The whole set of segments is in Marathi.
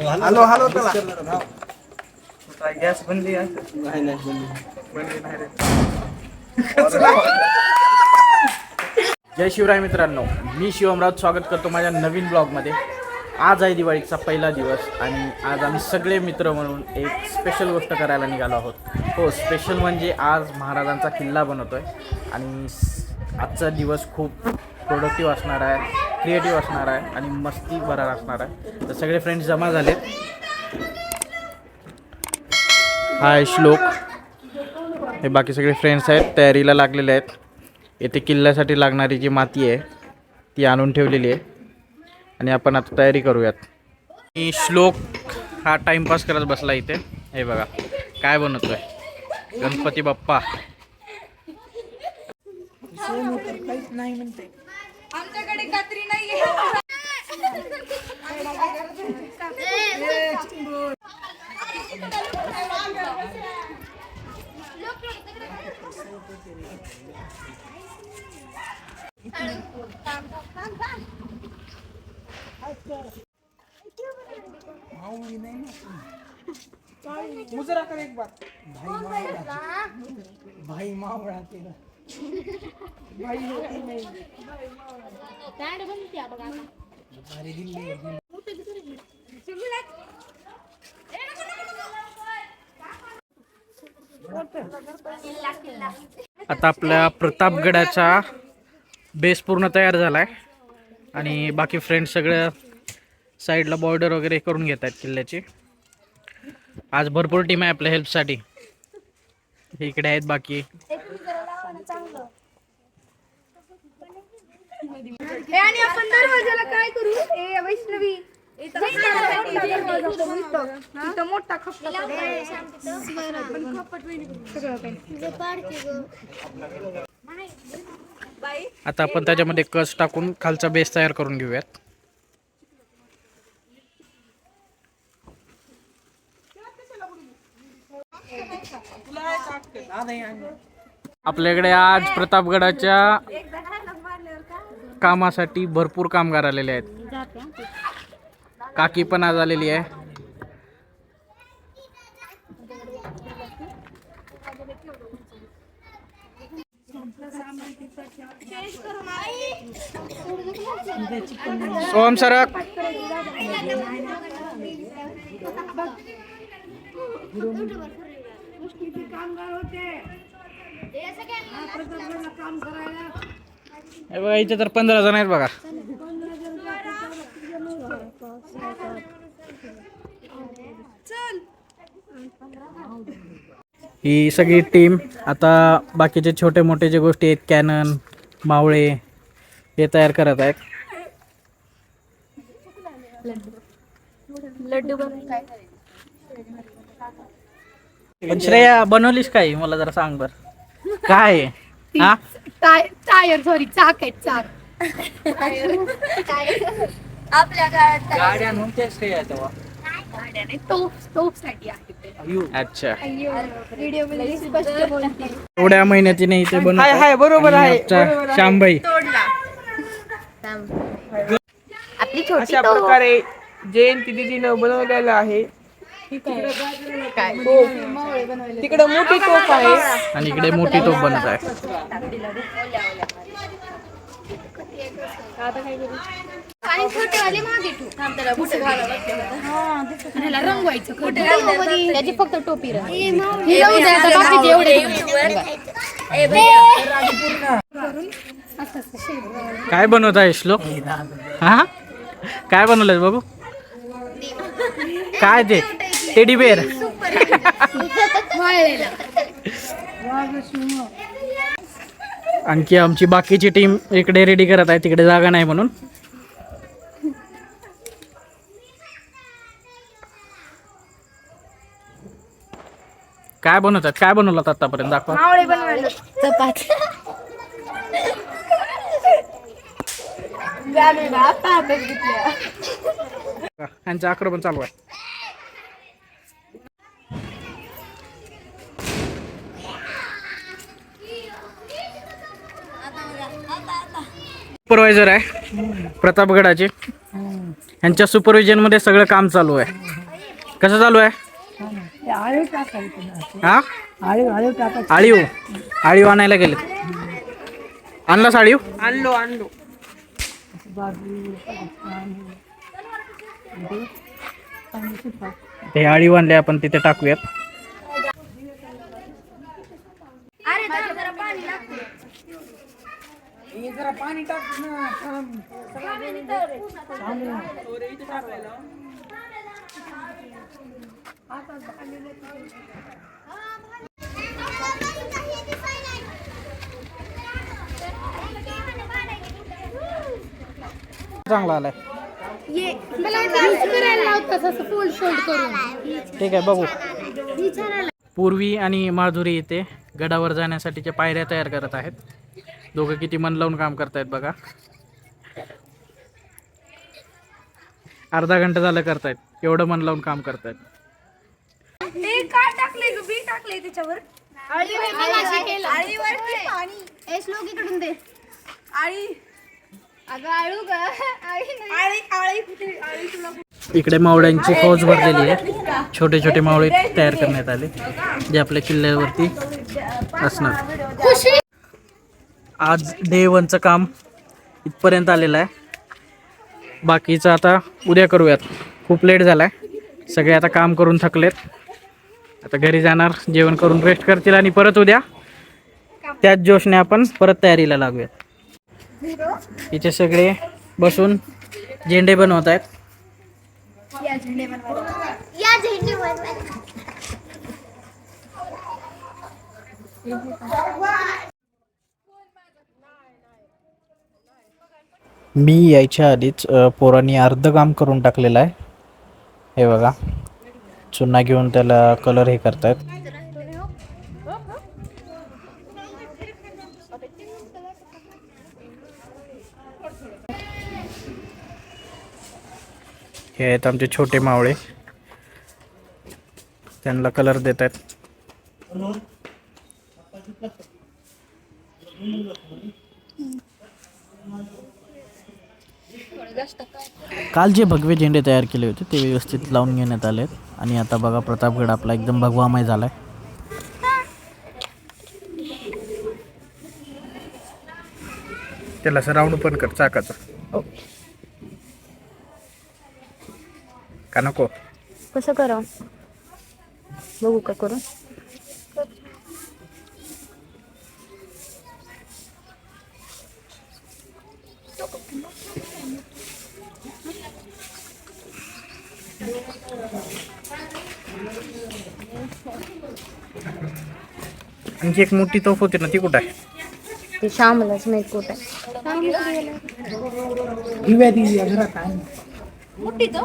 हॅलो हॅलो त्याला गॅस बनली नाही रे. जय शिवराय मित्रांनो, मी शिवमराज स्वागत करतो माझ्या नवीन ब्लॉगमध्ये. आज आहे दिवाळीचा पहिला दिवस आणि आज आम्ही सगळे मित्र म्हणून एक स्पेशल गोष्ट करायला निघालो आहोत. हो, स्पेशल म्हणजे आज महाराजांचा किल्ला बनवतो आहे आणि आजचा दिवस खूप प्रोडक्टिव्ह असणार आहे, क्रिएटिव्ह असणार आहे आणि मस्ती भरा असणार आहे. तर सगळे फ्रेंड्स जमा झालेत. हाय श्लोक, हे बाकी सगळे फ्रेंड्स आहेत, तयारीला लागलेले आहेत. येथे किल्ल्यासाठी लागणारी जी माती आहे ती आणून ठेवलेली आहे आणि आपण आता तयारी करूयात. मी श्लोक हा टाइमपास करत बसला इथे. हे बघा काय बनवतोय, गणपती बाप्पा. नाही म्हणते आमच्याकडे कात्री नाहीये. मुजरा कर एक बार भाई मावळा तेरा भाई होती नाही ताड बनते बघा आता. अरे दिल्ली आता आपल्या प्रतापगडाचा बेस पूर्ण तयार झाला आहे आणि बाकी फ्रेंड्स सगळं साईडला बॉर्डर वगैरे करून घेत आहेत किल्ल्याची. आज भरपूर टीम आहे आपल्या हेल्पसाठी. इकडे आहेत बाकी. आणि आपण दरवाजाला काय करू? ए वैष्णवी मोठा खपट आता आपण त्याच्यामध्ये कस टाकून खालचा बेस तयार करून घेऊयात. आपल्याकडे आज प्रतापगडाच्या कामासाठी भरपूर कामगार आलेले आहेत. काकी पण आज आलेली आहे. सोहम सरक. हे बघा इथे तर 15 जण आहेत बघा. ही सगळी टीम आता बाकीचे छोटे मोठे जे गोष्टी आहेत, कॅनन, मावळे, हे तयार करत आहेत. लड्डू बनवून काय पण श्रेया बनवलीस काय, मला जरा सांग बर. काय हा टायर सॉरी चाक आहे चाक. आपल्या गाड्यात गाड्या नव्हत्या श्रेया तेव्हा. गाड्या नाही, तोफ साठी आहे. अच्छा, व्हिडिओ मध्ये स्पष्ट बोलते. एवढ्या मेहनतीने नाही ते बनवत हाय हाय बरोबर आहे श्यामबाई. आपली छोटी अशा प्रकारे जयंती दीदीनं बनवलेलं आहे. तिकडे मोठी तोफ आहे आणि इकडे मोठी तोफ बनत आहे. आणि छोटेवाले मागे ठेवू. त्याला कुठे घालायला रंगवायचं त्याची फक्त टोपी काय बनवत आहे श्लोक? हा काय बनवलंय बघू? काय ते टेडी बेअर? आणखी आमची बाकीची टीम इकडे रेडी करत आहे, तिकडे जागा नाही म्हणून. काय बनवतात, काय बनवलं आतापर्यंत दाखवा. मावळे बनवायला चपाती. यांचं आक्रमण चालू आहे. सुपरवायझर आहे प्रतापगडाचे. ह्यांच्या सुपरविजनमध्ये सगळं काम चालू आहे. कसं चालू आहे? ते आळीव टाकायचं ना असं. हा आळीव टाकायचं. आळीव आणायला गेले. आणला साडीव? आणलो ते आळीव आणले आपण तिथे टाकूयात. अरे जरा पाणी लागतं. हे जरा पाणी टाक ना थांब. चांगला आलाय. मला वाटलं करायला लावतात असं फुल शोल्ड करून. ठीक आहे बघू. पूर्वी आणि माधुरी इथे गडावर जाण्यासाठीच्या पायऱ्या तयार करत आहेत. दोघं किती मन लावून काम करतायत बघा. अर्धा घंटा झालं करतायत. एवढं मन लावून काम करतायत. ते काय टाकले ग? बी टाकले त्याच्यावर. आळीवरती पाणी. ए श्लोक इकडून दे. आळी अगं आळू ग. आळी आळी कुठे? आळी तुला इकडे मावळ्यांची फौज भरलेली आहे. छोटे छोटे मावळे तयार करण्यात आले जे आपल्या किल्ल्यावरती असणार. खुशी. आज डे 1चं काम इथपर्यंत आलेलं आहे. बाकीचं आता उद्या करूयात. खूप लेट झाला आहे. सगळे आता काम करून थकलेत. आता घरी जाणार, जेवण करून रेस्ट करतील आणि परत उद्या त्याच जोशने आपण परत तयारीला लागूयात. इथे सगळे बसून झेंडे बनवत आहेत. या झेंडे मी यायच्या आधीच पोरांनी अर्ध काम करून टाकलेलं आहे. हे बघा, चुना घेऊन त्याला कलर हे करतायत. हे आहेत आमचे छोटे मावळे. त्यांना कलर देत आहेत. काल जे भगवे झेंडे तयार केले होते ते व्यवस्थित लावून घेण्यात आले आणि आता बघा प्रतापगड आपला एकदम भगवामय झालाय. त्याला असं राऊंड पण कर चाकाचं. का नको? कसं करावं बघू का करून. आणखी एक मोठी तोफ होती ना, ती कुठं आहे? ते श्यामलाच नाही कुठ आहे. दिव्या दिव्या घरात आहे. मोठी तो.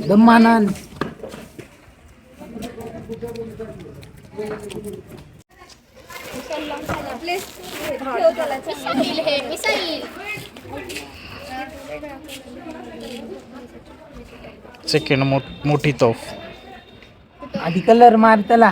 दम्मानान. सेकंड मोठी तोफ. आधी कलर मार त्याला.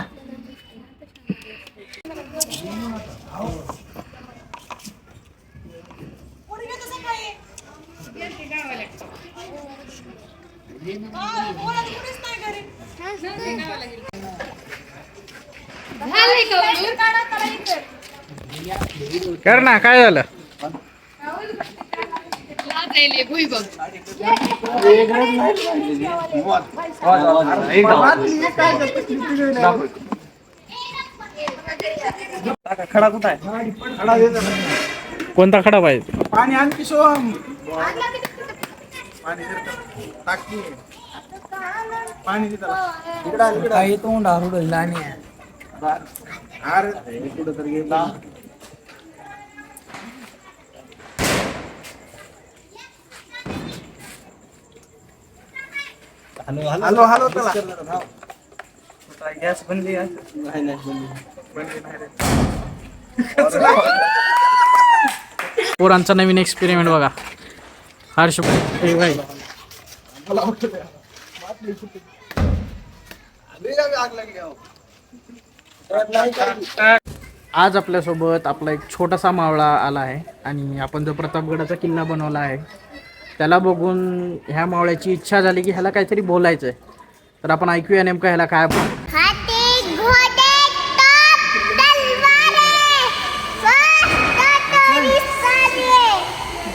कर ना, काय झालं? खडा कुठं आहे? खडा दे जरा. कोणता खडा पाहिजे? पाणी आणखी सोम. पाणी टाकी. पाणी तिथं. काही तोंड आरुडल आणि अरे कुठं तर गेला. हॅलो हॅलो त्याला. गॅस बंदी आहे. नाही नाही बंदी नाही रे. पोरांचा नवीन एक्सपेरिमेंट बघा. हर्ष भाई आज आपल्यासोबत आपला एक छोटासा मावळा आला आहे आणि आपण जो प्रतापगडाचा किल्ला बनवला आहे त्याला बघून ह्या मावळ्याची इच्छा झाली की ह्याला काहीतरी बोलायचं आहे. तर आपण ऐकूया नेमकं ह्याला काय हाती घोडे टोप तलवारे स्वस्त तोरी साले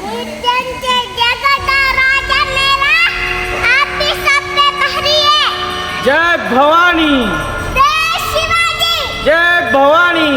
नित्यांचे जगत राजा मेरा आप भी सब पे पहरिए जय भवानी जय शिवाजी जय भवानी